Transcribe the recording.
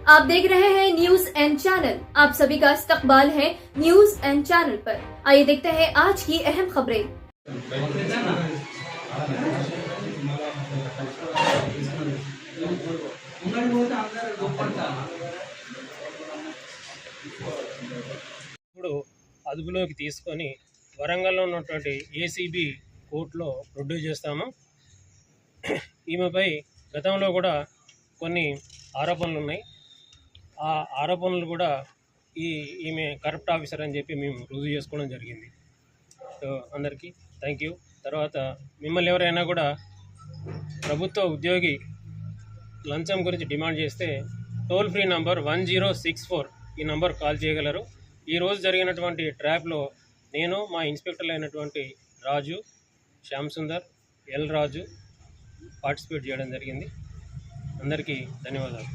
आप देख रहे हैं न्यूज एंड चैनल। आप सभी का इस्तकबाल है न्यूज एंड चैनल पर। आइए देखते हैं आज की अहम खबरें। ఇప్పుడు అదుపులోకి తీసుకొని వరంగల్లో ఉన్నటువంటి ఏసీబీ కోర్టులో ప్రొడ్యూస్ చేస్తాము. ఈమెపై గతంలో కూడా కొన్ని ఆరోపణలు ఉన్నాయి. ఆ ఆరోపణలు కూడా ఈమె కరప్ట్ ఆఫీసర్ అని చెప్పి మేము రుజువు చేసుకోవడం జరిగింది. సో అందరికీ థ్యాంక్ యూ. తర్వాత మిమ్మల్ని ఎవరైనా కూడా ప్రభుత్వ ఉద్యోగి లంచం గురించి డిమాండ్ చేస్తే టోల్ ఫ్రీ నంబర్ 1064 ఈ నంబర్ కాల్ చేయగలరు. ఈరోజు జరిగినటువంటి ట్రాప్లో నేను మా ఇన్స్పెక్టర్లు అయినటువంటి రాజు, శ్యామ్ సుందర్, ఎల్ రాజు పార్టిసిపేట్ చేయడం జరిగింది. అందరికీ ధన్యవాదాలు.